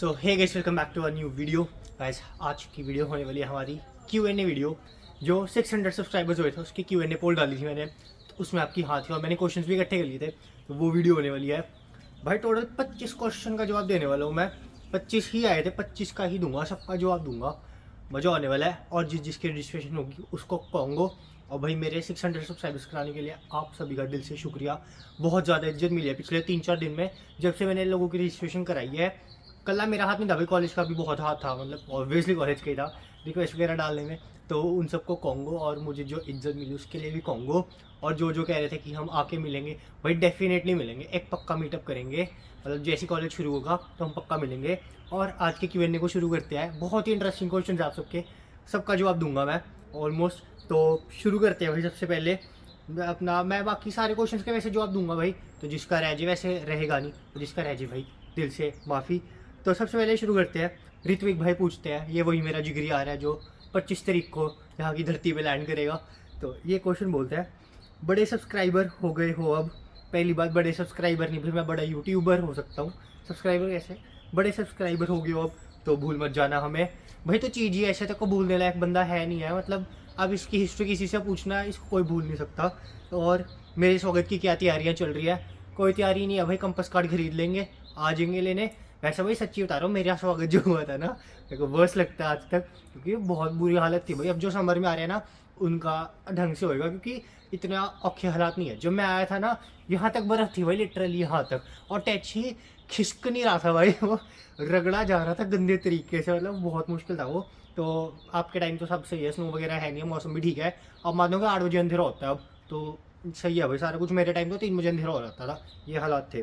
So hey guys, welcome back to a new video. Guys, आज की video होने वाली है हमारी Q&A वीडियो। जो 600 सब्सक्राइबर्स हुए थे उसकी Q&A पोल डाली थी मैंने, तो उसमें आपकी हाँ थी और मैंने क्वेश्चंस भी इकट्ठे कर लिए थे, तो वो वीडियो होने वाली है। भाई टोटल 25 क्वेश्चन का जवाब देने वाला हूँ मैं। 25 ही आए थे, 25 का ही दूंगा, सबका जवाब दूंगा। मज़ा आने वाला है और जिसकी रजिस्ट्रेशन होगी उसको कॉन्गो। और भाई मेरे 600 सब्सक्राइबर्स कराने के लिए आप सभी का दिल से शुक्रिया। बहुत ज़्यादा इज्जत मिली है पिछले 3-4 दिन में, जब से मैंने लोगों की रजिस्ट्रेशन कराई है। कल मेरा हाथ नहीं था भाई, कॉलेज का भी बहुत हाथ था, मतलब ऑब्वियसली कॉलेज का ही था रिक्वेस्ट वगैरह डालने में। तो उन सबको कॉन्गो, और मुझे जो इज्जत मिली उसके लिए भी कॉन्गो। और जो जो कह रहे थे कि हम आके मिलेंगे, भाई डेफिनेटली मिलेंगे, एक पक्का मीटअप करेंगे। मतलब जैसे कॉलेज शुरू होगा तो हम पक्का मिलेंगे। और आज के Q&A को शुरू करते हैं। बहुत ही इंटरेस्टिंग क्वेश्चन आप सबके, सबका जवाब दूंगा मैं ऑलमोस्ट। तो शुरू करते हैं भाई। सबसे पहले मैं बाकी सारे क्वेश्चंस के वैसे जवाब दूंगा भाई, तो जिसका रह जाए वैसे रहेगा नहीं, तो जिसका रह जाए भाई दिल से माफ़ी। तो सबसे पहले शुरू करते हैं। ऋत्विक भाई पूछते हैं, ये वही मेरा जिगरी आ रहा है जो 25 तारीख को यहाँ की धरती पे लैंड करेगा। तो ये क्वेश्चन बोलते हैं, बड़े सब्सक्राइबर हो गए हो अब। पहली बात, बड़े सब्सक्राइबर नहीं भाई, मैं बड़ा यूट्यूबर हो सकता हूँ, सब्सक्राइबर कैसे, बड़े सब्सक्राइबर हो गए हो अब, तो भूल मत जाना हमें। भाई तो चीज़ ही ऐसे तक को भूलने लायक बंदा है नहीं है, मतलब अब इसकी हिस्ट्री किसी से पूछना है, इसको कोई भूल नहीं सकता। और मेरे स्वागत की क्या तैयारियाँ चल रही है, कोई तैयारी नहीं है भाई, कंपास कार्ड खरीद लेंगे, आ जाएंगे लेने। वैसे भाई सच्ची बता रहा हूँ, मेरा स्वागत जो हुआ था ना, मेरे को वर्स्ट लगता है आज तक, क्योंकि बहुत बुरी हालत थी भाई। अब जो समर में आ रहे हैं ना उनका ढंग से होएगा, क्योंकि इतने औखे हालात नहीं है। जब मैं आया था ना, यहाँ तक बर्फ थी भाई, लिटरली यहाँ तक, और टच ही खिसक नहीं रहा था भाई, वो रगड़ा जा रहा था गंदे तरीके से, मतलब बहुत मुश्किल था वो। तो आपके टाइम तो सब सही है, स्नो वगैरह है नहीं है, मौसम भी ठीक है। अब मानोगे 8 बजे अंधेरा होता है अब, तो सही है भाई सारा कुछ। मेरे टाइम तो 3 बजे अंधेरा हो जाता था, ये हालात थे।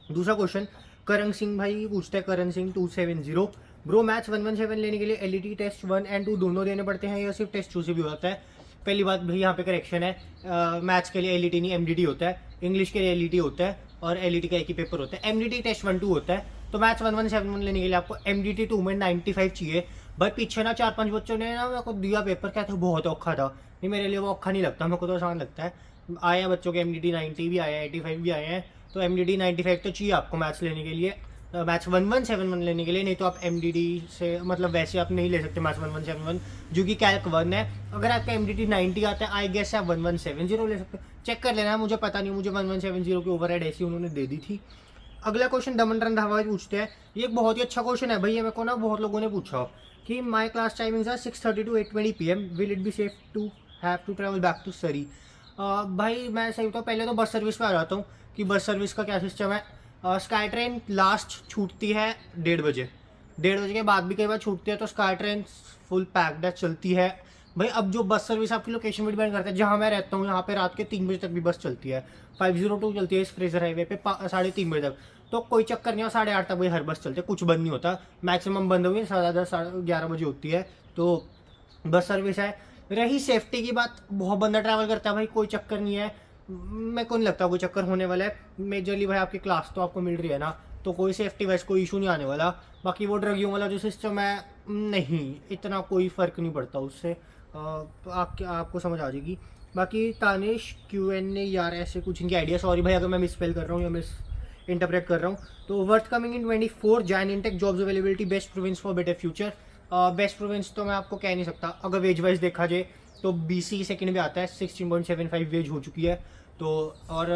दूसरा क्वेश्चन करण सिंह भाई पूछते हैं, करण सिंह 270, ब्रो मैथ्स 117 लेने के लिए एलईटी टेस्ट 1 और 2 दोनों देने पड़ते हैं या सिर्फ टेस्ट 2 से भी होता है? पहली बात भाई यहाँ पे करेक्शन है, मैथ्स के लिए एलईटी नहीं एमडीटी होता है, इंग्लिश के लिए एलईटी होता है, और एलईटी का एक ही पेपर होता है। एमडीटी टेस्ट 1-2 होता है, तो मैथ्स 1171 लेने के लिए आपको एमडीटी 2 में 95 चाहिए। भाई पीछे ना 4-5 बच्चों ने ना मेरे को दिया पेपर, क्या था बहुत औखा था। नहीं मेरे लिए वो औखा नहीं लगता, मेरे को तो आसान लगता है। आए हैं बच्चों के एमडीटी 90 भी आए हैं, 85 भी आए हैं, तो एमडीटी 95 तो चाहिए आपको मैथ्स लेने के लिए, मैथ्स 1171 लेने के लिए। नहीं तो आप एमडीटी से मतलब वैसे आप नहीं ले सकते मैथ्स 1171, जो कि कैल्क 1 है। अगर आपका एमडीटी 90 आता है, आई गेस आप 1170 ले सकते हो, चेक कर लेना, मुझे पता नहीं, मुझे 1170 की ओवरहेड ऐसी उन्होंने दे दी थी। अगला क्वेश्चन दमन रंधावा पूछते हैं, ये एक बहुत ही अच्छा क्वेश्चन है भाई, ये मेरे को ना बहुत लोगों ने पूछा कि my class timings are 6:30 to 8:20 PM, will it be safe to have to travel back to Surrey? भाई मैं सही बताऊँ, पहले तो बस सर्विस पे आ जाता हूँ कि बस सर्विस का क्या सिस्टम है। स्काई ट्रेन लास्ट छूटती है 1:30 बजे, 1:30 के बाद भी कई बार छूटती है, तो स्काई ट्रेन फुल पैक्ड चलती है भाई। अब जो बस सर्विस आपकी लोकेशन पर डिपेंड करता है, जहाँ मैं रहता हूँ यहाँ पे रात के 3 बजे तक भी बस चलती है, 502 चलती है इस फ्रेजर हाईवे पे 3:30 बजे तक, तो कोई चक्कर नहीं है। 8:30 तक भाई हर बस चलती है, कुछ बंद नहीं होता, मैक्सिमम बंद होगी 10:30 11 बजे होती है, तो बस सर्विस है। रही सेफ्टी की बात, बहुत बंदा ट्रैवल करता है भाई, कोई चक्कर नहीं है, मेरे को नहीं लगता कोई चक्कर होने वाला है। मेजरली भाई आपकी क्लास तो आपको मिल रही है ना, तो कोई सेफ्टी वाइज कोई इशू नहीं आने वाला। बाकी वो ड्रगियों वाला जो सिस्टम है, नहीं इतना कोई फ़र्क नहीं पड़ता उससे, तो आपको समझ आ जाएगी। बाकी तानिश Q&A यार ऐसे कुछ इनकी आइडिया, सॉरी भाई अगर मैं मिसस्पेल कर रहा हूँ या मिस इंटरप्रेट कर रहा हूँ। तो worth coming in 24 Jain intake jobs availability, best province for better future. Best province तो मैं आपको कह नहीं सकता, अगर वेज वाइज देखा जाए तो BC सेकंड में आता है, 16.75 वेज हो चुकी है। तो और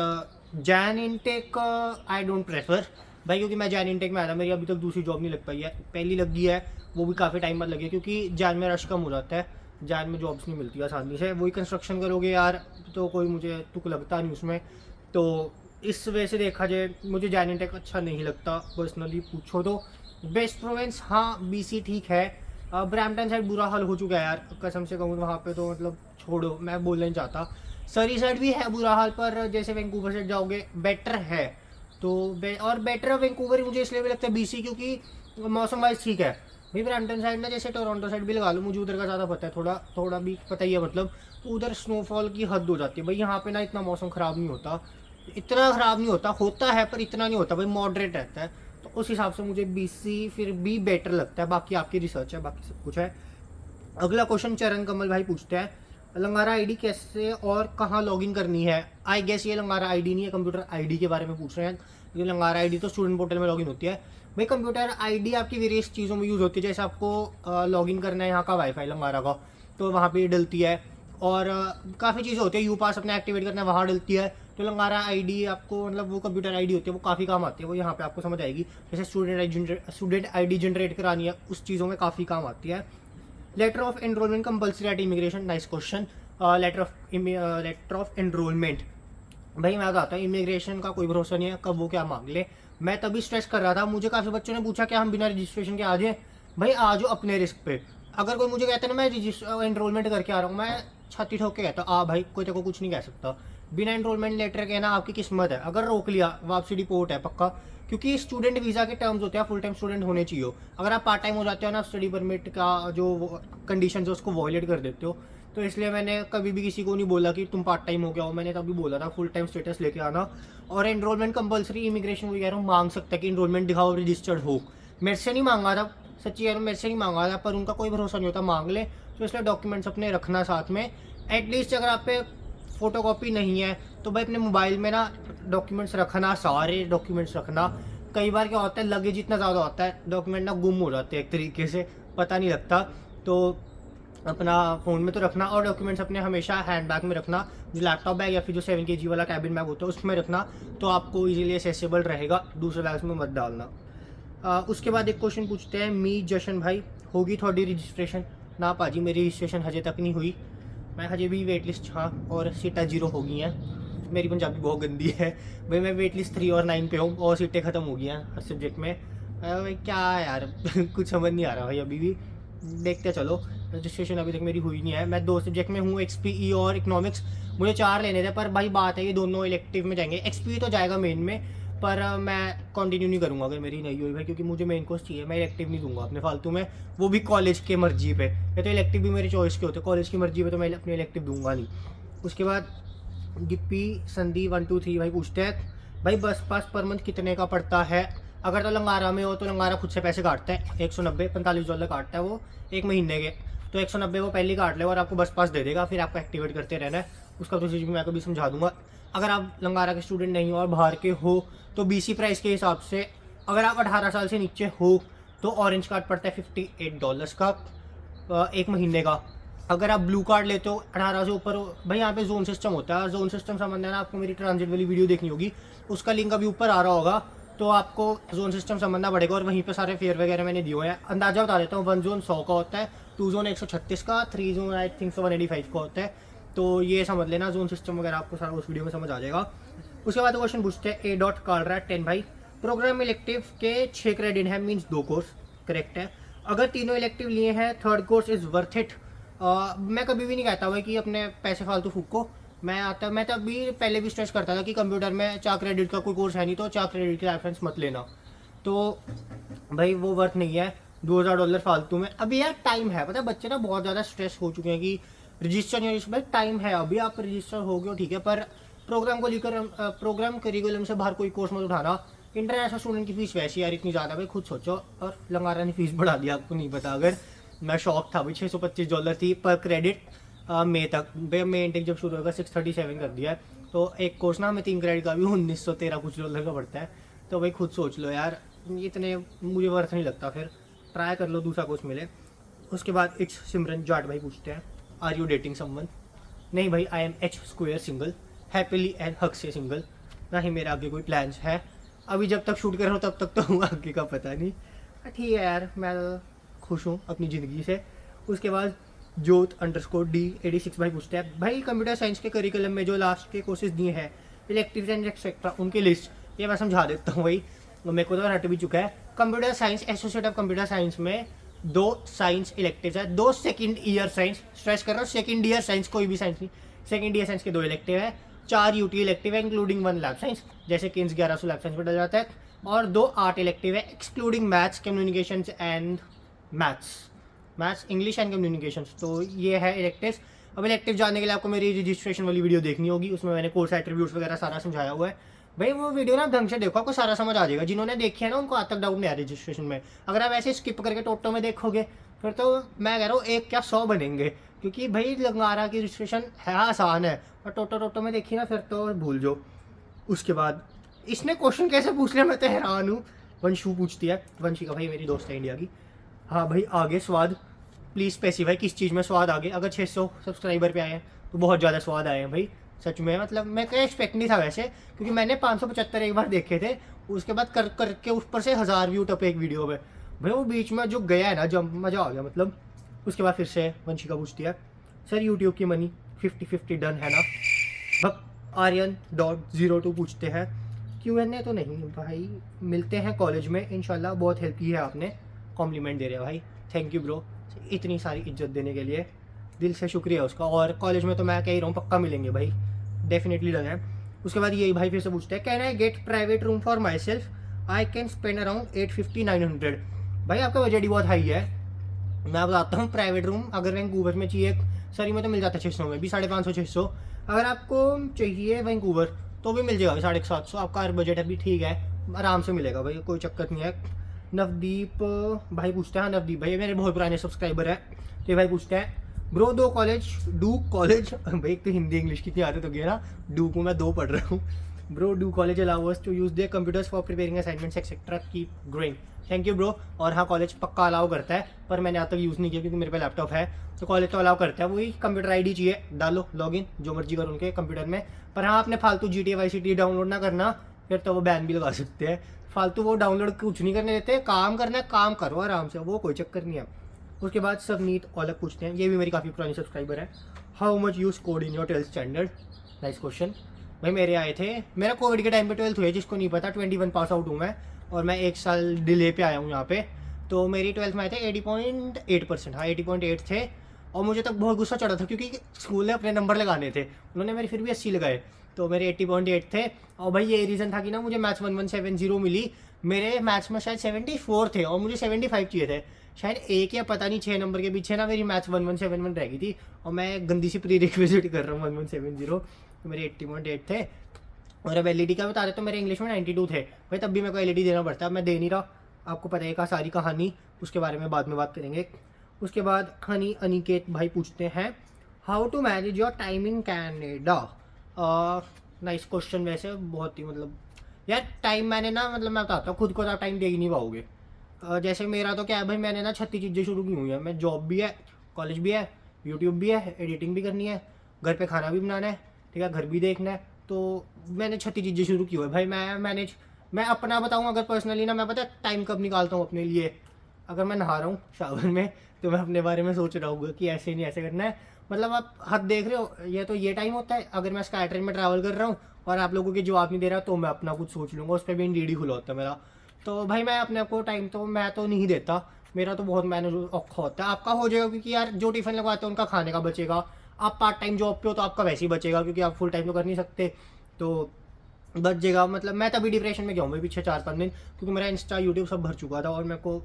Jain intake I don't prefer भाई, क्योंकि मैं जैन इनटेक में आया था, मेरी अभी तक दूसरी जॉब नहीं लग पाई है, पहली लग गई है वो भी काफ़ी टाइम बाद लगी है, क्योंकि जैन में रश कम हो जाता है, जैन में जॉब्स नहीं मिलती आसानी से। वही कंस्ट्रक्शन करोगे यार तो कोई मुझे तुक लगता नहीं उसमें, तो इस वजह से देखा जाए मुझे जैन इनटेक अच्छा नहीं लगता पर्सनली पूछो तो। बेस्ट प्रोविंस हाँ BC ठीक है, ब्रैम्पटन साइड बुरा हाल हो चुका है यार, कसम से कहूँ वहाँ पे तो मतलब छोड़ो, मैं बोलना नहीं चाहता। सरी साइड भी है बुरा हाल, पर जैसे वैंकूवर साइड जाओगे बेटर है, तो और बेटर वैंकूवर मुझे इसलिए भी लगता है BC, क्योंकि मौसम वाइज ठीक है भाई। ब्रैम्पटन साइड ना जैसे टोरंटो साइड भी लगा लो, मुझे उधर का ज़्यादा पता है, थोड़ा थोड़ा भी पता ही है, मतलब तो उधर स्नोफॉल की हद हो जाती है भाई। यहाँ पे ना इतना मौसम ख़राब नहीं होता, इतना ख़राब नहीं होता, होता है पर इतना नहीं होता भाई, मॉडरेट रहता है, तो उस हिसाब से मुझे BC फिर भी बेटर लगता है। बाकी आपकी रिसर्च है, बाकी सब कुछ है। अगला क्वेश्चन चरण कमल भाई पूछते हैं, लंगारा आईडी कैसे और कहाँ लॉगिन करनी है? आई गेस ये लंगारा आईडी नहीं है, कंप्यूटर आईडी के बारे में पूछ रहे हैं। ये लंगारा आईडी तो स्टूडेंट पोर्टल में लॉगिन होती है, भाई कंप्यूटर आईडी आपकी वेरियस चीज़ों में यूज़ होती है, जैसे आपको लॉगिन करना है यहाँ का वाईफाई लंगारा का, तो वहाँ पे डलती है। और काफ़ी चीज़ें होती है, यू पास अपने एक्टिवेट करना है वहाँ डलती है। तो लंगारा आईडी आपको मतलब वो कंप्यूटर आईडी होती है, वो काफ़ी काम आती है, वो यहाँ पे आपको समझ आएगी। जैसे स्टूडेंट आईडी जनरेट करानी है, उस चीज़ों में काफ़ी काम आती है। Letter of enrolment compulsory at immigration, nice question. Letter of enrolment, भाई मैं बताता हूँ, इमिग्रेशन का कोई भरोसा नहीं है, कब वो क्या मांग ले। मैं तभी स्ट्रेस कर रहा था, मुझे काफ़ी बच्चों ने पूछा कि हम बिना रजिस्ट्रेशन के आ जाएं। भाई आ जाओ अपने रिस्क पे। अगर कोई मुझे कहता है ना मैं एनरोलमेंट करके आ रहा हूँ, मैं छाती ठोक के कहता हूँ भाई, कोई तेरे को कुछ नहीं कह सकता। बिना एनरोलमेंट लेटर के ना आपकी किस्मत है, अगर रोक लिया वापसी डिपोर्ट है पक्का। क्योंकि स्टूडेंट वीज़ा के टर्म्स होते हैं फुल टाइम स्टूडेंट होने चाहिए। अगर आप पार्ट टाइम हो जाते हो ना, स्टडी परमिट का जो कंडीशन है उसको वॉयलेट कर देते हो। तो इसलिए मैंने कभी भी किसी को नहीं बोला कि तुम पार्ट टाइम हो गया हो, मैंने तभी बोला था फुल टाइम स्टेटस लेके आना। और एनरोलमेंट कंपलसरी इमिग्रेशन वही कह रहा हूँ, मांग सकता है कि एनरोलमेंट दिखाओ रजिस्टर्ड हो। मेरे से नहीं मांगा था, सच्ची कह रहा हूँ, मेरे से नहीं मांगा था, पर उनका कोई भरोसा नहीं होता, मांग ले। तो इसलिए डॉक्यूमेंट्स अपने रखना साथ में। एटलीस्ट अगर आप पे फोटो कॉपी नहीं है तो भाई अपने मोबाइल में ना डॉक्यूमेंट्स रखना, सारे डॉक्यूमेंट्स रखना। कई बार क्या होता है, लगेज इतना ज़्यादा होता है, डॉक्यूमेंट ना गुम हो जाते हैं एक तरीके से, पता नहीं लगता। तो अपना फ़ोन में तो रखना, और डॉक्यूमेंट्स अपने हमेशा हैंड बैग में रखना, जो लैपटॉप बैग या फिर जो 7 kg वाला कैबिन बैग होता है उसमें रखना, तो आपको इजीली एसेसिबल रहेगा, दूसरे बैग्स में मत डालना। उसके बाद एक क्वेश्चन पूछते हैं मी जशन भाई, होगी थोड़ी रजिस्ट्रेशन? ना पाजी, मेरी रजिस्ट्रेशन हजे तक नहीं हुई, मैं हजे भी वेट लिस्ट, हाँ, और सीटें 0 हो गई हैं। मेरी पंजाबी बहुत गंदी है भाई, मैं वेट लिस्ट 3 और 9 पे हूँ और सीटें ख़त्म हो गई हैं हर सब्जेक्ट में। भाई क्या यार कुछ समझ नहीं आ रहा भाई, अभी भी देखते चलो। रजिस्ट्रेशन अभी तक मेरी हुई नहीं है। मैं 2 सब्जेक्ट में हूँ, XPE और इकोनॉमिक्स। मुझे 4 लेने थे, पर भाई बात है ये दोनों इलेक्टिव में जाएंगे। XPE तो जाएगा मेन में, पर मैं कंटिन्यू नहीं करूँगा अगर मेरी नहीं हुई भाई, क्योंकि मुझे मेन कोर्स चाहिए। मैं इलेक्टिव नहीं दूंगा अपने फालतू में, वो भी कॉलेज के मर्जी पे। या तो इलेक्टिव भी मेरी चॉइस के होते, कॉलेज की मर्जी पे तो मैं अपने इलेक्टिव दूंगा नहीं। उसके बाद गिप्पी संदी 1 2 3 भाई पूछते हैं, भाई बस पास पर मंथ कितने का पड़ता है? अगर तो लंगारा में हो तो लंगारा खुद से पैसे काटता है, 190 $45 काटता है वो एक महीने के। तो 190 वो पहले काट ले और आपको बस पास दे देगा, फिर आपको एक्टिवेट करते रहना है। उसका प्रोसीजर भी मैं कभी समझा दूंगा। अगर आप लंगारा के स्टूडेंट नहीं हो और बाहर के हो तो BC प्राइस के हिसाब से, अगर आप 18 साल से नीचे हो तो ऑरेंज कार्ड पड़ता है $58 का एक महीने का। अगर आप ब्लू कार्ड लेते हो 18 से ऊपर हो, भाई यहाँ पे जोन सिस्टम होता है। जोन सिस्टम संबंध है ना, आपको मेरी ट्रांजिट वाली वीडियो देखनी होगी, उसका लिंक अभी ऊपर आ रहा होगा, तो आपको जोन सिस्टम समझना पड़ेगा। और वहीं पे सारे फेयर वगैरह मैंने दिए हुए हैं। अंदाजा बता देता हूँ, 1 जोन 100 का होता है, 2 जोन 136 का, 3 जोन आई थिंक 185 का होता है। तो ये समझ लेना, जोन सिस्टम वगैरह आपको सारा उस वीडियो में समझ आ जाएगा। उसके बाद क्वेश्चन पूछते हैं A. कालरा 10 भाई, प्रोग्राम इलेक्टिव के 6 क्रेडिट है, मीन्स 2 कोर्स, करेक्ट है। अगर तीनों इलेक्टिव लिए हैं, third course is worth it. मैं कभी भी नहीं कहता भाई कि अपने पैसे फालतू फूको। मैं तभी पहले भी स्ट्रेस करता था कि कंप्यूटर में 4 क्रेडिट का कोई कोर्स है नहीं, तो 4 क्रेडिट के रेफरेंस मत लेना। तो भाई वो वर्थ नहीं है, $2000 फालतू में। अभी यार टाइम है, पता है बच्चे ना बहुत ज़्यादा स्ट्रेस हो चुके हैं कि रजिस्टर नहीं, भाई टाइम है, अभी आप रजिस्टर हो गए हो ठीक है, पर प्रोग्राम को लेकर प्रोग्राम करिकुलम से बाहर कोई कोर्स मत उठाना। इंटरनेशनल स्टूडेंट की फीस वैसी यार इतनी ज़्यादा, भाई खुद सोचो। और लंगारा ने फीस बढ़ा दिया, आपको नहीं पता, अगर मैं शॉक था भाई, $625 थी पर क्रेडिट मई तक। भाई मई इंटेक जब शुरू होगा 637 कर दिया है। तो एक कोर्स ना हमें 3 क्रेडिट का भी $1913 कुछ डॉलर का पड़ता है। तो भाई खुद सोच लो यार, इतने मुझे वर्थ नहीं लगता, फिर ट्राई कर लो दूसरा कोर्स मिले। उसके बाद इट्स सिमरन जाट भाई पूछते हैं, आर यू डेटिंग समवन? नहीं भाई, I am H² single, happily and हक से सिंगल। ना ही मेरा आगे कोई प्लान्स है, अभी जब तक शूट कर रहा हूँ तब तक तो आगे का पता नहीं। ठीक है यार, मैं खुश हूँ अपनी ज़िंदगी से। उसके बाद जोत_D86 भाई पूछते हैं, भाई कंप्यूटर साइंस के करिकुलम में जो लास्ट के कोर्सेज दिए हैं, इलेक्टिव एंड एक्सेट्रा, उनकी लिस्ट ये मैं समझा देता हूँ भाई, मेरे को तो हट भी चुका है। Computer science, associate of computer science में 2 साइंस इलेक्टिव है, 2 सेकेंड ईयर साइंस, स्ट्रेस कर रहा हूँ सेकेंड ईयर साइंस, कोई भी साइंस नहीं, सेकेंड ईयर साइंस के 2 इलेक्टिव है, 4 UT इलेक्टिव है इंक्लूडिंग 1 लैब साइंस, जैसे कि 1100 लैब साइंस में डल जाता है, और 2 आर्ट इलेक्टिव है excluding maths, communication and maths English and communication. तो ये है इलेक्टिव्स। अब इलेक्टिव जानने के लिए आपको मेरी रजिस्ट्रेशन वाली वीडियो देखनी होगी, उसमें मैंने कोर्स एट्रीब्यूट्स वगैरह सारा समझाया हुआ है। भाई वो वीडियो ना ढंग से देखो, आपको सारा समझ आ जाएगा। जिन्होंने देखी है ना उनको आज तक डाउट नहीं आया रजिस्ट्रेशन में। अगर आप ऐसे स्किप करके टोटो में देखोगे फिर तो मैं कह रहा हूँ 1 क्या 100 बनेंगे, क्योंकि भाई लंगारा की रजिस्ट्रेशन है आसान है, और टोटो में देखी ना फिर तो भूल जाओ। उसके बाद इसने क्वेश्चन कैसे पूछ लिया, मैं तो हैरान हूँ। वंशु पूछती है, वंशी का भाई मेरी दोस्त है इंडिया की, हाँ भाई आगे स्वाद प्लीज़ स्पेसिफाई किस चीज़ में स्वाद आगे, अगर 600 सब्सक्राइबर पे आए हैं तो बहुत ज़्यादा स्वाद आए हैं भाई सच में, मतलब मैं क्या एक्सपेक्ट नहीं था वैसे, क्योंकि मैंने 575 एक बार देखे थे, उसके बाद कर करके ऊपर से 1000 व्यू टपे एक वीडियो पे भाई, वो बीच में जो गया है ना जब मज़ा आ गया मतलब। उसके बाद फिर से वंशिका पूछती है, सर यूट्यूब की मनी 50-50 डन है ना। भक्त आर्यन.02 पूछते हैं, Q&A तो नहीं भाई, मिलते हैं कॉलेज में इंशाल्लाह, बहुत हेल्प की है आपने, कॉम्प्लीमेंट दे रहे हैं भाई, थैंक यू ब्रो इतनी सारी इज्जत देने के लिए, दिल से शुक्रिया उसका। और कॉलेज में तो मैं कह ही रहा हूँ पक्का मिलेंगे भाई, डेफिनेटली डन है। उसके बाद यही भाई फिर से पूछते हैं, can I get private room for my self, I can spend around 850-900। भाई आपका बजट ही बहुत हाई है, मैं बताता हूँ। प्राइवेट रूम अगर वैंकूवर में चाहिए, सरी में तो मिल जाता है 600 में भी, 550-600। अगर आपको चाहिए वैंकूवर तो भी मिल जाएगा 750, आपका बजट अभी ठीक है, आराम से मिलेगा भाई, कोई चक्कर नहीं है। नवदीप भाई पूछते हैं, नवदीप भाई मेरे बहुत पुराने सब्सक्राइबर है, तो ये भाई पूछते हैं, ब्रो डू कॉलेज भाई एक तो हिंदी इंग्लिश की आदत हो गई है ना, डू को मैं 2 पढ़ रहा हूँ। Bro do college allow us to use their computers for preparing assignments etcetera, keep growing. Thank you bro. और हाँ कॉलेज पक्का अलाउ करता है, पर मैंने आज तक यूज़ नहीं किया क्योंकि मेरे पे लैपटॉप है, तो कॉलेज तो अलाउ करता है, वही कंप्यूटर आईडी चाहिए, डालो लॉगिन जो मर्जी करो उनके कंप्यूटर में। पर हाँ आपने फालतू GTA Vice City डाउनलोड ना करना, फिर तो वो बैन भी लगा सकते हैं। फालतू वो डाउनलोड कुछ नहीं करने देते, काम करना है काम करो आराम से, वो कोई चक्कर नहीं है। उसके बाद सबनीत औलख पूछते हैं, ये भी मेरी काफ़ी पुरानी सब्सक्राइबर है, how much you scored in your 12th standard. Nice question भाई। मेरे आए थे, मेरा कोविड के टाइम पे 12th हुए, जिसको नहीं पता 21 पास आउट हूँ मैं, और मैं 1 साल डिले पे आया हूँ यहाँ पे। तो मेरी 12th में आए थे 80.8%, हाँ 80.8 थे। और मुझे तब बहुत गुस्सा चढ़ा था क्योंकि स्कूल ने अपने नंबर लगाने थे, उन्होंने मेरे फिर भी 80 लगाए, तो मेरे 80.8 थे। और भाई ये रीज़न था कि ना मुझे मैथ्स 1170 मिली, मेरे मैथ्स में शायद 74 थे और मुझे 75 चाहिए थे, शायद एक या पता नहीं 6 नंबर के पीछे ना मेरी मैथ्स 1171 रह गई थी, और मैं गंदी सी प्री रिक्विजिट कर रहा हूँ 1170, तो मेरे 80.8 थे। और अब एलईडी का बता रहे तो मेरे इंग्लिश में 92 थे भाई, तब भी मेरे को एलईडी देना पड़ता है, मैं दे नहीं रहा, आपको पता है का सारी कहानी, उसके बारे में बाद में बात करेंगे। उसके बाद हनी अनिकेत भाई पूछते हैं, how to manage your time in Canada. Nice question, वैसे बहुत ही मतलब यार टाइम मैंने ना, मतलब मैं बताता हूँ खुद को तो आप टाइम दे ही नहीं पाओगे। जैसे मेरा तो क्या है भाई, मैंने ना 36 चीज़ें शुरू की हुई हैं, मैं जॉब भी है, कॉलेज भी है, यूट्यूब भी है, एडिटिंग भी करनी है, घर पे खाना भी बनाना है, ठीक है, घर भी देखना है, तो मैंने 36 चीज़ें शुरू की हुई है भाई। मैं अपना बताऊँ अगर पर्सनली ना, मैं पता है टाइम कब निकालता हूँ अपने लिए, अगर मैं नहा रहा हूँ शावर में तो मैं अपने बारे में सोच रहा हूँ कि ऐसे नहीं ऐसे करना है, मतलब आप हद देख रहे हो, ये तो ये टाइम होता है। अगर मैं स्काई ट्रेन में ट्रैवल कर रहा हूँ और आप लोगों के जवाब नहीं दे रहा, तो मैं अपना कुछ सोच लूँगा, उस पर भी इंडीडी खुला होता है मेरा। तो भाई मैं अपने आप को टाइम तो मैं तो नहीं देता, मेरा तो बहुत मैनेज औखा होता है। आपका हो जाएगा क्योंकि यार जो टिफिन लगवाते हैं उनका खाने का बचेगा, आप पार्ट टाइम जॉब पे हो तो आपका वैसे ही बचेगा, क्योंकि आप फुल टाइम तो कर नहीं सकते, तो बच जाएगा। मतलब मैं तभी डिप्रेशन में गया हूँ भाई पीछे 4-5 दिन, क्योंकि मेरा इंस्टा यूट्यूब सब भर चुका था, और मेरे को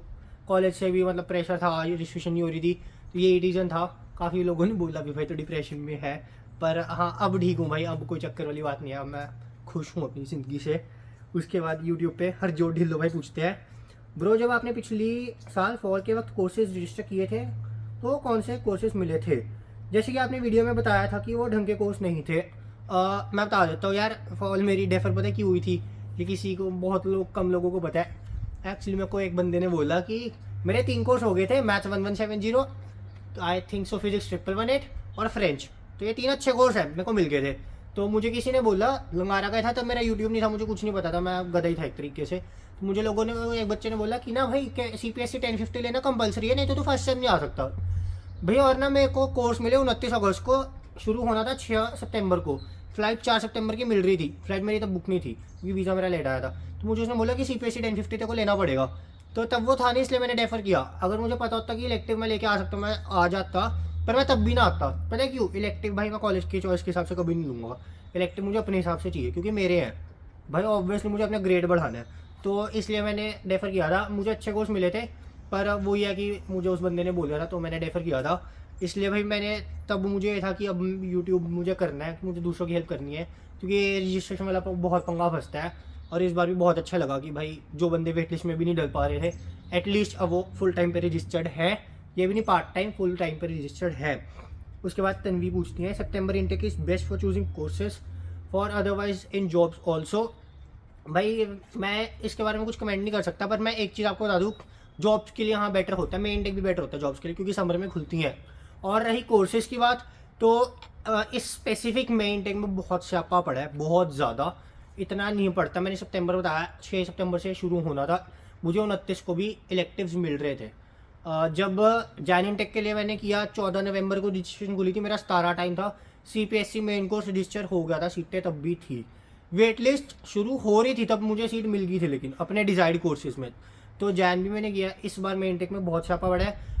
कॉलेज से भी मतलब प्रेशर था, रजिस्ट्रेशन नहीं हो रही थी, तो यही रीज़न था। काफ़ी लोगों ने बोला भी भाई तो डिप्रेशन में है, पर हाँ अब ठीक हूँ भाई, अब कोई चक्कर वाली बात नहीं है, अब मैं खुश हूँ अपनी ज़िंदगी से। उसके बाद यूट्यूब पे हरजोत ढिल्लो भाई पूछते हैं, ब्रो जब आपने पिछली साल फॉल के वक्त कोर्सेज रजिस्टर किए थे तो कौन से कोर्सेज मिले थे। जैसे कि आपने वीडियो में बताया था कि वो ढंग के कोर्स नहीं थे। मैं बता देता हूँ यार, फॉल मेरी डेफर पता है क्यों हुई थी, ये किसी को बहुत कम लोगों को पता है। एक्चुअली मेरे को एक बंदे ने बोला कि मेरे 3 कोर्स हो गए थे, maths 1170, I think so physics 1118 और फ्रेंच, तो ये 3 अच्छे कोर्स हैं मेरे को मिल गए थे। तो मुझे किसी ने बोला, लंगारा गया था तब मेरा यूट्यूब नहीं था, मुझे कुछ नहीं पता था, मैं गधा ही था एक तरीके से। तो मुझे लोगों ने, एक बच्चे ने बोला कि ना भाई CPSC 1050 लेना कंपलसरी है, नहीं तो तू फर्स्ट सेम नहीं आ सकता भैया। और ना मेरे को कोर्स मिले 29 अगस्त को, शुरू होना था 6 सितंबर को, फ्लाइट 4 सितंबर की मिल रही थी, फ्लाइट मेरी तब बुक नहीं थी क्योंकि वीज़ा मेरा लेट आया था। तो मुझे उसने बोला कि CPSC 1050 तेरे को लेना पड़ेगा, तो तब वो था नहीं, इसलिए मैंने डेफर किया। अगर मुझे पता होता कि इलेक्टिव में लेके आ सकता मैं आ जाता, पर मैं तब भी ना आता। पता है क्यों, इलेक्टिव भाई मैं कॉलेज की चॉइस के हिसाब से कभी नहीं लूँगा, इलेक्टिव मुझे अपने हिसाब से चाहिए, क्योंकि मेरे हैं भाई, ऑब्वियसली मुझे अपना ग्रेड बढ़ाना है, तो इसलिए मैंने डेफर किया था। मुझे अच्छे कोर्स मिले थे, पर वो ये है कि मुझे उस बंदे ने बोला था तो मैंने डेफर किया था, इसलिए भाई मैंने तब मुझे ये था कि अब यूट्यूब मुझे करना है, मुझे दूसरों की हेल्प करनी है, क्योंकि रजिस्ट्रेशन वाला बहुत पंगा फंसता है। और इस बार भी बहुत अच्छा लगा कि भाई जो बंदे वेट लिस्ट में भी नहीं डल पा रहे थे, एटलीस्ट अब वो फुल टाइम पे रजिस्टर्ड है, ये भी नहीं पार्ट टाइम, फुल टाइम पे रजिस्टर्ड है। उसके बाद तन्वी पूछती है, September intake is best for choosing courses for otherwise in jobs also. भाई मैं इसके बारे में कुछ कमेंट नहीं कर सकता, पर मैं एक चीज़ आपको बता दूँ, जॉब्स के लिए हाँ बेटर होता है, मे इनटेक भी बेटर होता है जॉब्स के लिए, क्योंकि समर में खुलती हैं। और रही कोर्सेज़ की बात, तो इस स्पेसिफिक मे इनटेक में बहुत स्यापा पड़ा है, बहुत ज़्यादा। इतना नहीं पड़ता, मैंने सितंबर बताया 6 सितंबर से शुरू होना था, मुझे 29 को भी इलेक्टिव्स मिल रहे थे। जब जैन इनटेक के लिए मैंने किया 14 नवंबर को रजिस्ट्रेशन खुली थी, मेरा 17 टाइम था, CPSC मेन कोर्स रजिस्टर हो गया था, सीटें तब भी थी, वेट लिस्ट शुरू हो रही थी, तब मुझे सीट मिल गई थी, लेकिन अपने डिजायर्ड कोर्सेज में। तो जैन भी मैंने किया। इस बार मेन टेक में बहुत छापा पड़ा है।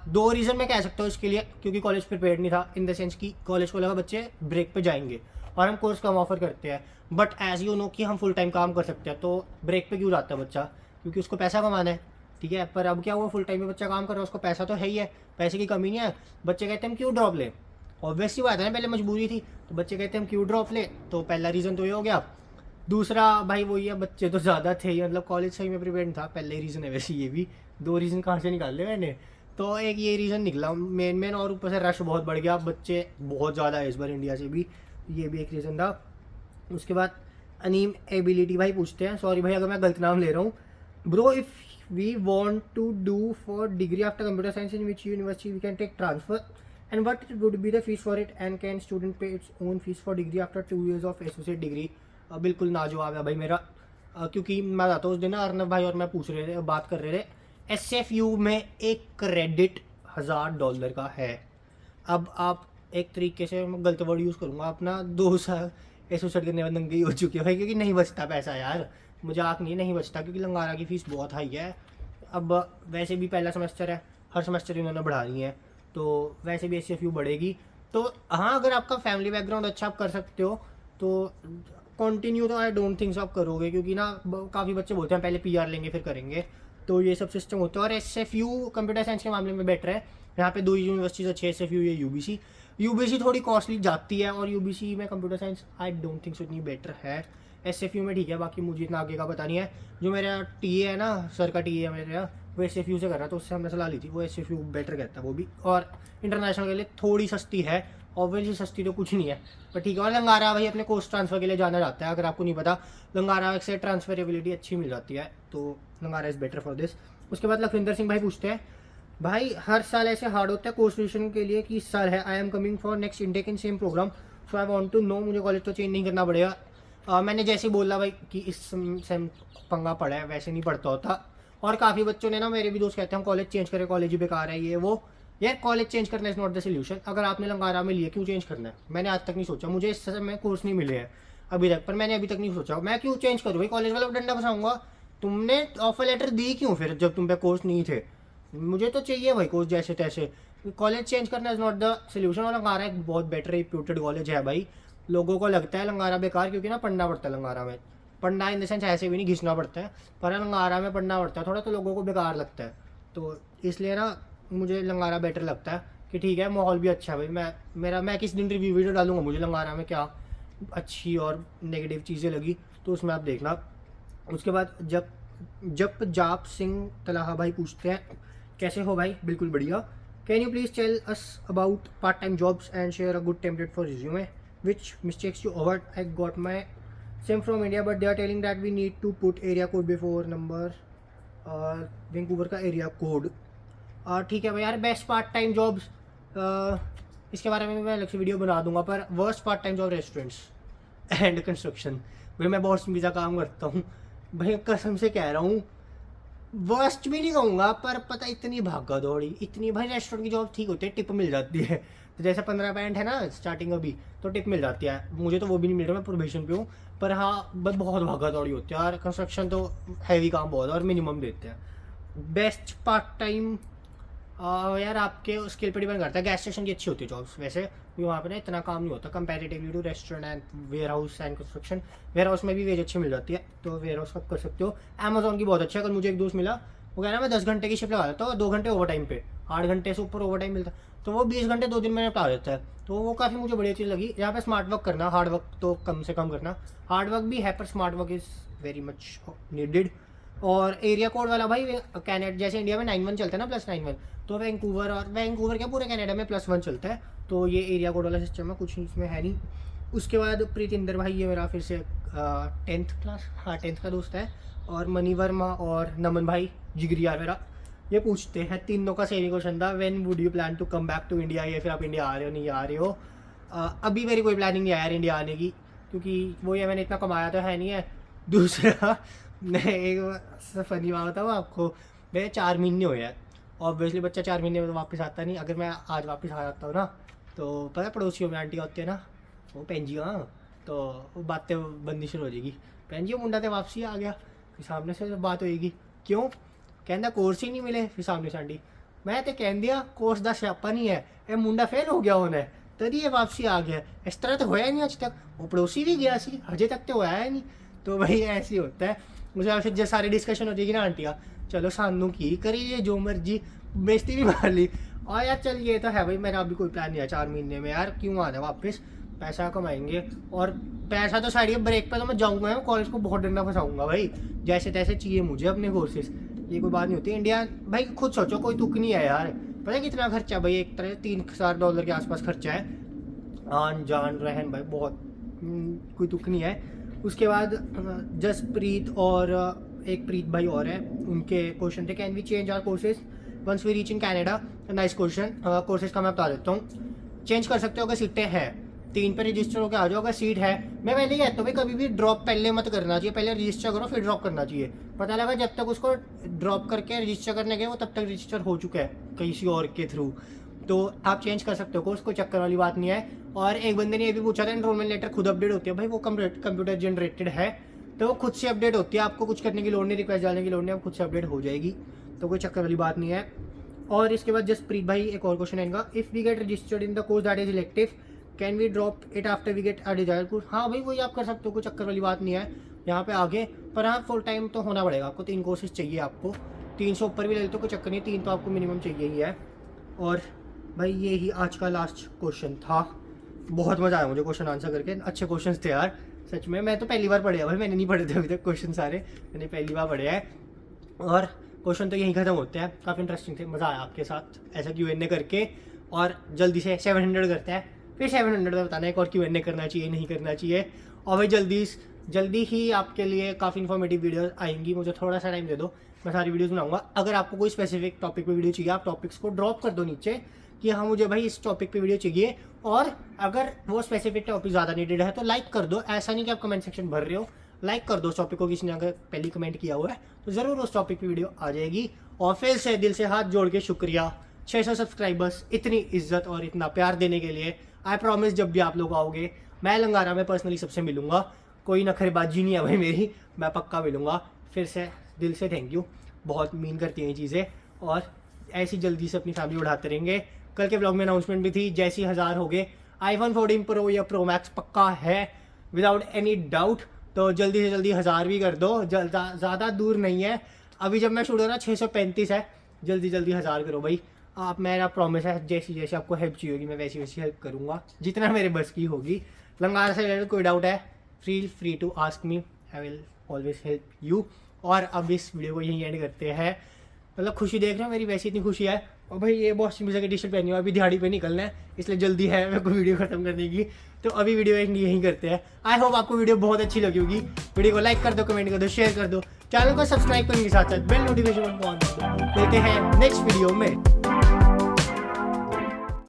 दो रीज़न मैं कह सकता हूँ इसके लिए, क्योंकि कॉलेज प्रिपेयर नहीं था, इन द सेंस कि कॉलेज को लगा बच्चे ब्रेक पे जाएंगे और हम कोर्स कम ऑफर करते हैं, बट एज यू नो कि हम फुल टाइम काम कर सकते हैं, तो ब्रेक पे क्यों जाता है बच्चा, क्योंकि उसको पैसा कमाना है, ठीक है। पर अब क्या हुआ, फुल टाइम में बच्चा काम कर रहा है, उसको पैसा तो है ही है, पैसे की कमी नहीं है। बच्चे कहते हैं हम क्यों ड्रॉप लें, ऑब्वियसली बात है ना, पहले मजबूरी थी, तो बच्चे कहते हैं हम क्यों ड्रॉप ले, तो पहला रीज़न तो ये हो गया। दूसरा भाई वही है, बच्चे तो ज़्यादा थे ही, मतलब कॉलेज सही में प्रिपेयर था, पहले ही रीज़न है वैसे ये भी। दो रीज़न कहाँ से निकाल ले मैंने, तो एक ये रीज़न निकला मेन, और ऊपर से रश बहुत बढ़ गया, बच्चे बहुत ज़्यादा है इस बार इंडिया से भी, ये भी एक रीज़न था। उसके बाद अनीम एबिलिटी भाई पूछते हैं, सॉरी भाई अगर मैं गलत नाम ले रहा हूँ, bro if we want to do for degree after computer science in which university we can take transfer and what would be the fees for it and can student pay its own fees for degree after 2 years of associate degree. बिल्कुल ना जवाब है भाई मेरा, क्योंकि मैं बताता हूँ उस दिन ना अर्नब भाई और मैं पूछ रहे थे, बात कर रहे थे, SFU में एक क्रेडिट $1000 का है। अब आप एक तरीके से, मैं गलत वर्ड यूज़ करूँगा अपना, 2 साल एसोसिएट करने में दंगे हो चुके हैं भाई, क्योंकि नहीं बचता पैसा यार, मजाक नहीं बचता, क्योंकि लंगारा की फ़ीस बहुत हाई है। अब वैसे भी पहला सेमेस्टर है, हर सेमेस्टर इन्होंने बढ़ा रही है, तो वैसे भी SFU बढ़ेगी। तो हाँ, अगर आपका फैमिली बैकग्राउंड अच्छा आप कर सकते हो तो कंटिन्यू तो आई डोंट थिंक आप करोगे, क्योंकि ना काफ़ी बच्चे बोलते हैं पहले PR लेंगे फिर करेंगे, तो ये सब सिस्टम होता है। और SFU कंप्यूटर साइंस के मामले में बेटर है, यहाँ पे 2 यूनिवर्सिटीज़ अच्छी है, SFU या UBC थोड़ी कॉस्टली जाती है, और UBC में computer science I don't think so इतनी बेटर है। SFU में ठीक है, बाकी मुझे इतना आगे का पता नहीं है। जो मेरा TA है ना, सर का TA है मेरा, वो SFU से कर रहा था, उससे हमने सलाह ली थी, वो SFU बेटर कहता है वो भी, और इंटरनेशनल के लिए थोड़ी सस्ती है, ऑब्वियसली सस्ती तो कुछ नहीं है, पर ठीक है। और लंगारा भाई अपने कोर्स ट्रांसफ़र के लिए जाना जाता है, अगर आपको नहीं पता, लंगारा से ट्रांसफरेबिलिटी अच्छी मिल जाती है, तो लंगारा इज़ बेटर फॉर दिस। उसके बाद लखविंदर सिंह भाई पूछते हैं, भाई हर साल ऐसे हार्ड होता है कोर्स रिविजन के लिए कि इस साल है, I am coming for next intake in same programme, so I want to know, मुझे कॉलेज तो चेंज नहीं करना पड़ेगा। मैंने जैसे ही बोला भाई कि इस सेम पंगा पड़ा है, वैसे नहीं पड़ता होता। और काफ़ी बच्चों ने ना, मेरे भी दोस्त कहते हैं हम कॉलेज चेंज करें, कॉलेज ही बेकार है ये वो, यार कॉलेज चेंज करना इज़ नॉट द सोल्यूशन। अगर आपने लंगारा में लिया, क्यों चेंज करना है, मैंने आज तक नहीं सोचा, मुझे इस समय कोर्स नहीं मिले हैं अभी तक, पर मैंने अभी तक नहीं सोचा मैं क्यों चेंज करूँ भाई, कॉलेज वाला डंडा फंसाऊंगा। तुमने ऑफर लेटर दी क्यों फिर जब तुम पे कोर्स नहीं थे, मुझे तो चाहिए भाई कोर्स जैसे तैसे। कॉलेज चेंज करना इज़ नॉट द सोल्यूशन। और लंगारा एक बहुत बेटर रिप्यूटेड कॉलेज है भाई, लोगों को लगता है लंगारा बेकार, क्योंकि ना पढ़ना पड़ता है लंगारा में, पढ़ना इन द सेंस ऐसे भी नहीं घिसना पड़ता है, पर लंगारा में पढ़ना पड़ता है थोड़ा, तो लोगों को बेकार लगता है, तो इसलिए ना मुझे लंगारा बेटर लगता है कि ठीक है, माहौल भी अच्छा है भाई। मैं किस दिन रिव्यू वीडियो डालूंगा मुझे लंगारा में क्या अच्छी और नेगेटिव चीज़ें लगी, तो उसमें आप देखना। उसके बाद जब जाप सिंह तलाहा भाई पूछते हैं, कैसे हो भाई, बिल्कुल बढ़िया, can you please tell us about part time jobs and share a good template for resume which mistakes you avoid. I got my same from India, but they are telling that we need to put area code before number, Vancouver का area code. ठीक है भाई यार, best part time jobs, इसके बारे में मैं अलग से वीडियो बना दूंगा, पर worst part time job restaurants and construction. भाई मैं बहुत वीज़ा काम करता हूँ भाई, कसम से कह रहा हूँ, वर्स्ट भी नहीं कहूँगा, पर पता इतनी भागा दौड़ी, इतनी भाई रेस्टोरेंट की जॉब ठीक होती है, टिप मिल जाती है, तो जैसे 15 पैंट है ना स्टार्टिंग अभी, तो टिप मिल जाती है, मुझे तो वो भी नहीं मिल रहा, मैं प्रोबेशन पे हूँ, पर हाँ बस बहुत भागा दौड़ी होती है यार, कंस्ट्रक्शन तो हैवी काम बहुत है और मिनिमम देते हैं। बेस्ट पार्ट टाइम यार आपके स्किल पर डिपेंड करता है, गैस स्टेशन की अच्छी होती है जॉब्स वैसे, क्योंकि वहाँ पे ना इतना काम नहीं होता comparatively to restaurant and warehouse and construction. Warehouse में भी वेज अच्छी मिल जाती है, तो वेयर हाउस आप कर सकते हो। अमेजोन की बहुत अच्छी है, अगर मुझे एक दोस्त मिला, वो कह रहा मैं 10 घंटे की शिफ्ट लगा देता हूँ, 2 घंटे ओवर टाइम पे, 8 घंटे से ऊपर ओवर टाइम मिलता है, तो वो 20 घंटे 2 दिन में निपटा देता है, तो वो काफ़ी मुझे बढ़िया चीज़ लगी। यहाँ पे स्मार्ट वर्क करना, हार्ड वर्क तो कम से कम करना, हार्ड वर्क भी है पर smart work is very much needed. और एरिया कोड वाला भाई, कैनेडा जैसे इंडिया में 9-1 चलता है ना, +91, तो वैंकूवर क्या पूरे कनाडा में +1 चलता है, तो ये एरिया कोड वाला सिस्टम है, कुछ इसमें है नहीं। उसके बाद प्रीतिंदर भाई, ये मेरा फिर से 10th क्लास, हाँ 10th का दोस्त है। और मनी वर्मा और नमन भाई जिगरी यार मेरा, ये पूछते हैं, तीनों का सेम ही क्वेश्चन था, when would you plan to come back to India, या फिर आप इंडिया आ रहे हो नहीं आ रहे हो। अभी मेरी कोई प्लानिंग नहीं है यार इंडिया आने की, क्योंकि वो ये मैंने इतना कमाया तो है नहीं है। दूसरा मैं एक फनी बात बताऊँ आपको, मेरे 4 महीने हुए हैं। ऑब्वियसली बच्चा 4 महीने में तो वापस आता नहीं। अगर मैं आज वापस आ जाता हूँ ना, तो पता है पड़ोसियों में आंटियाँ होती है ना, वो भैन जी, हाँ तो वो बातें बननी शुरू हो जाएगी, भैन जी वो मुंडा तो वापसी आ गया, फिर सामने से बात होएगी, क्यों कहना कोर्स ही नहीं मिले, फिर सामने से आंटी मैं तो कह दिया कोर्स का स्यापा नहीं है, ये मुंडा फेल हो गया उन्हें तभी ये वापसी आ गया, इस तरह तो होया नहीं आज तक, वो पड़ोसी भी गया सी हजे तक तो होया है नहीं। तो भाई ऐसे ही होता है। मुझे फिर जो सारी डिस्कशन हो जाएगी ना आंटियाँ, चलो सानू की करिए जो मर्जी, बेइज्जती भी मार ली। और यार चल ये तो है भाई, मेरा अभी कोई प्लान नहीं है 4 महीने में यार, क्यों आना वापस, पैसा कमाएंगे। और पैसा तो साइड ब्रेक पे तो मैं जाऊँगा, मैं कॉलेज को बहुत डंडा फंसाऊंगा भाई, जैसे तैसे चाहिए मुझे अपने कोर्सेज, ये कोई बात नहीं होती। इंडिया भाई खुद सोचो, कोई तुक नहीं है यार, पता है कितना खर्चा भाई, एक तरह से $3000 के आसपास खर्चा है, आन जान रहन भाई बहुत, कोई तुक नहीं है। उसके बाद जसप्रीत और एक प्रीत भाई और है, उनके क्वेश्चन थे, can we change our courses once we reach in Canada. Nice question. Courses का मैं बता देता हूँ, चेंज कर सकते हो अगर सीटें हैं, 3 पे रजिस्टर होकर आ जाओ, अगर सीट है। मैं पहले ही कहता हूँ भाई कभी भी ड्रॉप पहले मत करना चाहिए, पहले रजिस्टर करो फिर ड्रॉप करना चाहिए। पता लगा जब तक उसको ड्रॉप करके रजिस्टर करने गए वो तब तक रजिस्टर हो चुका है किसी और के थ्रू, तो आप चेंज कर सकते हो कोर्स, कोई चक्कर वाली बात नहीं है। और एक बंदे ने ये भी पूछा था एनरोलमेंट लेटर खुद अपडेट होती है, भाई वो कंप्यूटर जनरेटेड है तो वो खुद से अपडेट होती है, आपको कुछ करने की लोड़ नहीं, रिक्वेस्ट डालने की लोड़ नहीं, आप खुद से अपडेट हो जाएगी, तो कोई चक्कर वाली बात नहीं है। और इसके बाद जसप्रीत भाई एक और क्वेश्चन है इनका, if we get registered in the course that is elective can we drop it after we get a desired course. हाँ भाई वही आप कर सकते हो, कोई चक्कर वाली बात नहीं है यहाँ पे आगे। पर हाँ फुल टाइम तो होना पड़ेगा आपको, 3 कोर्सेज चाहिए आपको, 300 ऊपर भी ले लेते हो कोई चक्कर नहीं, 3 तो आपको मिनिमम चाहिए ही है। और भाई ये ही आज का लास्ट क्वेश्चन था, बहुत मज़ा आया मुझे क्वेश्चन आंसर करके, अच्छे क्वेश्चन थे यार सच में। मैं तो पहली बार पढ़े भाई, मैंने नहीं पढ़े थे अभी तक क्वेश्चन सारे, मैंने पहली बार पढ़े हैं। और क्वेश्चन तो यहीं ख़त्म होते हैं, काफ़ी इंटरेस्टिंग थे, मज़ा आया आपके साथ ऐसा Q&A करके। और जल्दी से 700 करते हैं, फिर 700 में बताना है और Q&A करना चाहिए नहीं करना चाहिए। और भाई जल्दी ही आपके लिए काफ़ी इन्फॉर्मेटिव वीडियोस आएंगी, मुझे थोड़ा सा टाइम दे दो, मैं सारी वीडियोस बनाऊंगा। अगर आपको कोई स्पेसिफिक टॉपिक पे वीडियो चाहिए, आप टॉपिक्स को ड्रॉप कर दो नीचे कि हाँ मुझे भाई इस टॉपिक पे वीडियो चाहिए, और अगर वो स्पेसिफिक टॉपिक ज़्यादा नीडेड है तो लाइक कर दो, ऐसा नहीं कि आप कमेंट सेक्शन भर रहे हो, लाइक कर दो उस टॉपिक को, किसी ने अगर पहले कमेंट किया हुआ है तो ज़रूर उस टॉपिक पे वीडियो आ जाएगी। और फिर से दिल से हाथ जोड़ के शुक्रिया 600 सब्सक्राइबर्स, इतनी इज्जत और इतना प्यार देने के लिए। आई प्रॉमिस जब भी आप लोग आओगे मैं लंगारा में पर्सनली सबसे मिलूंगा, कोई नखरेबाजी नहीं है भाई मेरी, मैं पक्का मिलूंगा। फिर से दिल से थैंक यू, बहुत मीन करती हैं ये चीज़ें, और ऐसी जल्दी से अपनी फैमिली बढ़ाते रहेंगे। कल के ब्लॉग में अनाउंसमेंट भी थी, जैसे 1000 हो गए iPhone 14 Pro या Pro Max पक्का है विदाउट एनी डाउट, तो जल्दी से जल्दी 1000 भी कर दो, ज़्यादा दूर नहीं है। अभी जब मैं शूट हो रहा 635 है, जल्दी 1000 करो भाई आप, मेरा प्रॉमिस है जैसी आपको हेल्प चाहिए होगी मैं वैसी हेल्प करूँगा जितना मेरे बस की होगी। लंगारा से रिलेटेड कोई डाउट है feel free to ask me, I will always help you. और अब इस वीडियो को यहीं एंड करते हैं, मतलब खुशी देख रहे हो मेरी, वैसी इतनी खुशी है। और भाई ये बहुत सिंपल सी टी शर्ट पहनी हुई है, अभी दिहाड़ी पे निकलना है इसलिए जल्दी है मेरे को वीडियो खत्म करने की, तो अभी वीडियो यहीं करते हैं। आई होप आपको वीडियो बहुत अच्छी लगी होगी, वीडियो को लाइक कर दो, कमेंट कर दो, शेयर कर दो, चैनल को सब्सक्राइब करने के साथ साथ बेल नोटिफिकेशन ऑन कर दो। मिलते हैं नेक्स्ट वीडियो में।